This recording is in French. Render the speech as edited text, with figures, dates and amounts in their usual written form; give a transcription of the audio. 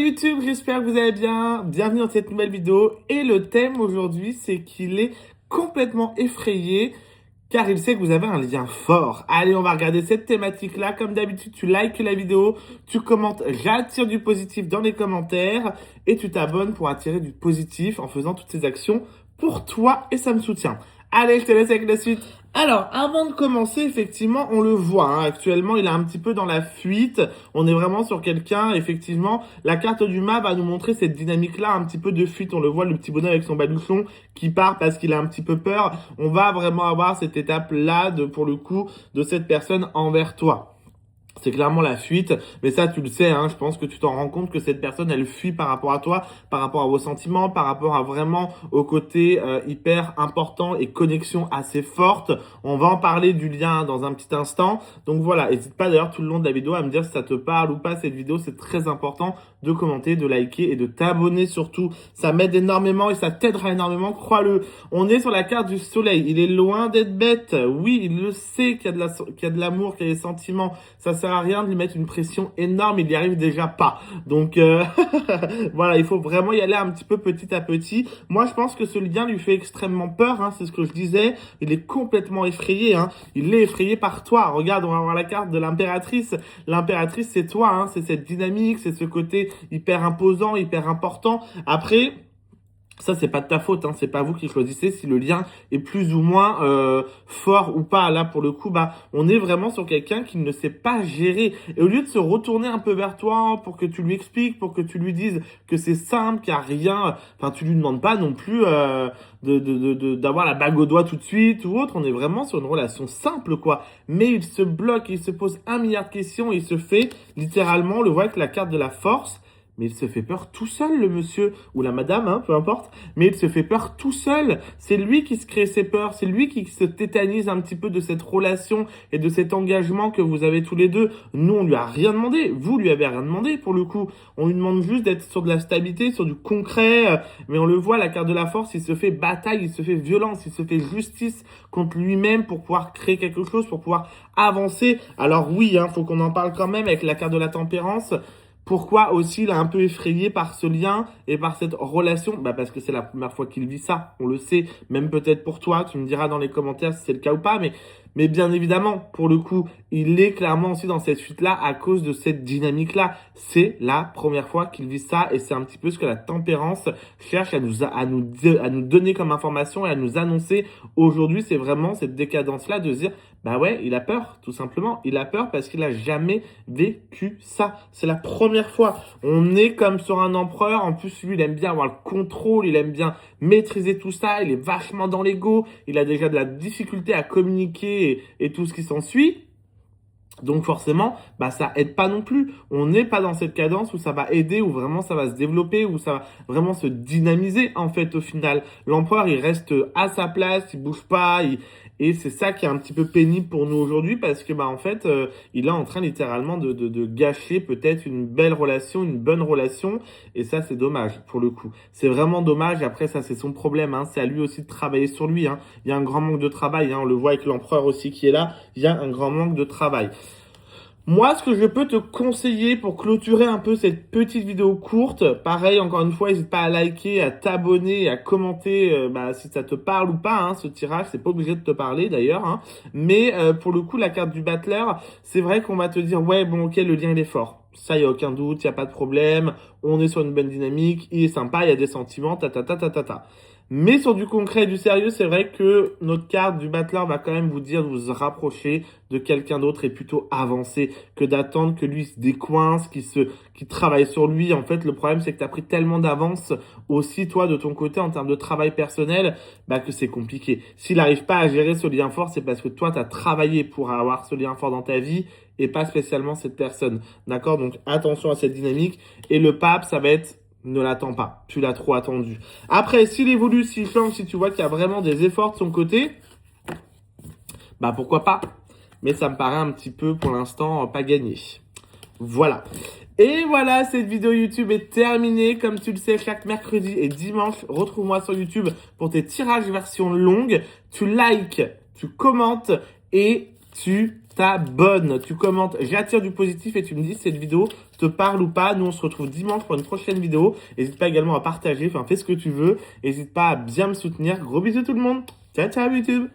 YouTube, j'espère que vous allez bien. Bienvenue dans cette nouvelle vidéo. Et le thème aujourd'hui, c'est qu'il est complètement effrayé car il sait que vous avez un lien fort. Allez, on va regarder cette thématique-là. Comme d'habitude, tu likes la vidéo, tu commentes «J'attire du positif» dans les commentaires et tu t'abonnes pour attirer du positif en faisant toutes ces actions pour toi et ça me soutient. Allez, je te laisse avec la suite. Alors, avant de commencer, effectivement, on le voit, hein, actuellement, il est un petit peu dans la fuite. On est vraiment sur quelqu'un, effectivement. La carte du mât va nous montrer cette dynamique-là, un petit peu de fuite. On le voit, le petit bonhomme avec son baluchon qui part parce qu'il a un petit peu peur. On va vraiment avoir cette étape-là, pour le coup, de cette personne envers toi. C'est clairement la fuite, mais ça tu le sais, hein, je pense que tu t'en rends compte que cette personne elle fuit par rapport à toi, par rapport à vos sentiments, par rapport à vraiment au côté hyper important et connexion assez forte. On va en parler du lien dans un petit instant, donc voilà, n'hésite pas d'ailleurs tout le long de la vidéo à me dire si ça te parle ou pas cette vidéo, c'est très important de commenter, de liker et de t'abonner surtout, ça m'aide énormément et ça t'aidera énormément, crois-le. On est sur la carte du soleil, il est loin d'être bête, oui il le sait qu'il y a de l'amour, qu'il y a des sentiments, ça sert à rien de lui mettre une pression énorme, il n'y arrive déjà pas. Donc voilà, il faut vraiment y aller un petit peu petit à petit. Moi, je pense que ce lien lui fait extrêmement peur, hein, c'est ce que je disais. Il est complètement effrayé, hein. Il est effrayé par toi. Regarde, on va voir la carte de l'impératrice. L'impératrice, c'est toi, hein, c'est cette dynamique, c'est ce côté hyper imposant, hyper important. Après, ça, c'est pas de ta faute, hein. C'est pas vous qui choisissez si le lien est plus ou moins fort ou pas. Là, pour le coup, on est vraiment sur quelqu'un qui ne sait pas gérer. Et au lieu de se retourner un peu vers toi pour que tu lui expliques, pour que tu lui dises que c'est simple, qu'il n'y a rien, enfin, tu lui demandes pas non plus d'avoir la bague au doigt tout de suite ou autre. On est vraiment sur une relation simple, quoi. Mais il se bloque, il se pose 1 milliard de questions, il se fait littéralement, on le voit avec la carte de la force. Mais il se fait peur tout seul, le monsieur, ou la madame, hein, peu importe. Mais il se fait peur tout seul. C'est lui qui se crée ses peurs. C'est lui qui se tétanise un petit peu de cette relation et de cet engagement que vous avez tous les deux. Nous, on lui a rien demandé. Vous lui avez rien demandé, pour le coup. On lui demande juste d'être sur de la stabilité, sur du concret. Mais on le voit, la carte de la force, il se fait bataille, il se fait violence, il se fait justice contre lui-même pour pouvoir créer quelque chose, pour pouvoir avancer. Alors oui, hein, faut qu'on en parle quand même avec la carte de la tempérance. Pourquoi aussi il est un peu effrayé par ce lien et par cette relation? Parce que c'est la première fois qu'il vit ça, on le sait, même peut-être pour toi, tu me diras dans les commentaires si c'est le cas ou pas, mais bien évidemment, pour le coup, il est clairement aussi dans cette fuite-là à cause de cette dynamique-là. C'est la première fois qu'il vit ça et c'est un petit peu ce que la tempérance cherche à nous donner comme information et à nous annoncer aujourd'hui. C'est vraiment cette décadence-là de se dire, ouais, il a peur, tout simplement. Il a peur parce qu'il a jamais vécu ça. C'est la première fois. On est comme sur un empereur. En plus, lui, il aime bien avoir le contrôle. Il aime bien maîtriser tout ça. Il est vachement dans l'ego. Il a déjà de la difficulté à communiquer et tout ce qui s'ensuit. Donc forcément, ça aide pas non plus. On n'est pas dans cette cadence où ça va aider, où vraiment ça va se développer, où ça va vraiment se dynamiser en fait au final. L'empereur, il reste à sa place, il bouge pas, et c'est ça qui est un petit peu pénible pour nous aujourd'hui parce que en fait, il est en train littéralement de gâcher peut-être une belle relation, une bonne relation, et ça c'est dommage pour le coup. C'est vraiment dommage. Après ça c'est son problème, hein. C'est à lui aussi de travailler sur lui, hein. Il y a un grand manque de travail, hein. On le voit avec l'empereur aussi qui est là. Il y a un grand manque de travail. Moi, ce que je peux te conseiller pour clôturer un peu cette petite vidéo courte, pareil, encore une fois, n'hésite pas à liker, à t'abonner et à commenter si ça te parle ou pas, hein, ce tirage, c'est pas obligé de te parler d'ailleurs, hein. Mais pour le coup, la carte du battleur, c'est vrai qu'on va te dire, ouais, bon, ok, le lien, il est fort. Ça, il n'y a aucun doute, il n'y a pas de problème, on est sur une bonne dynamique, il est sympa, il y a des sentiments, ta. Mais sur du concret et du sérieux, c'est vrai que notre carte du battleur va quand même vous dire de vous rapprocher de quelqu'un d'autre et plutôt avancer que d'attendre que lui se décoince, qu'il travaille sur lui. En fait, le problème, c'est que tu as pris tellement d'avance aussi, toi, de ton côté, en termes de travail personnel, que c'est compliqué. S'il n'arrive pas à gérer ce lien fort, c'est parce que toi, tu as travaillé pour avoir ce lien fort dans ta vie et pas spécialement cette personne. D'accord? Donc, attention à cette dynamique. Et le pape, ça va être ne l'attends pas, tu l'as trop attendu. Après, s'il évolue, s'il change, si tu vois qu'il y a vraiment des efforts de son côté, pourquoi pas. Mais ça me paraît un petit peu, pour l'instant, pas gagné. Voilà. Et voilà, cette vidéo YouTube est terminée. Comme tu le sais, chaque mercredi et dimanche, retrouve-moi sur YouTube pour tes tirages version longue. Tu likes, tu commentes et tu t'abonnes, tu commentes, j'attire du positif et tu me dis si cette vidéo te parle ou pas. Nous, on se retrouve dimanche pour une prochaine vidéo. N'hésite pas également à partager, enfin, fais ce que tu veux. N'hésite pas à bien me soutenir. Gros bisous tout le monde. Ciao, ciao YouTube.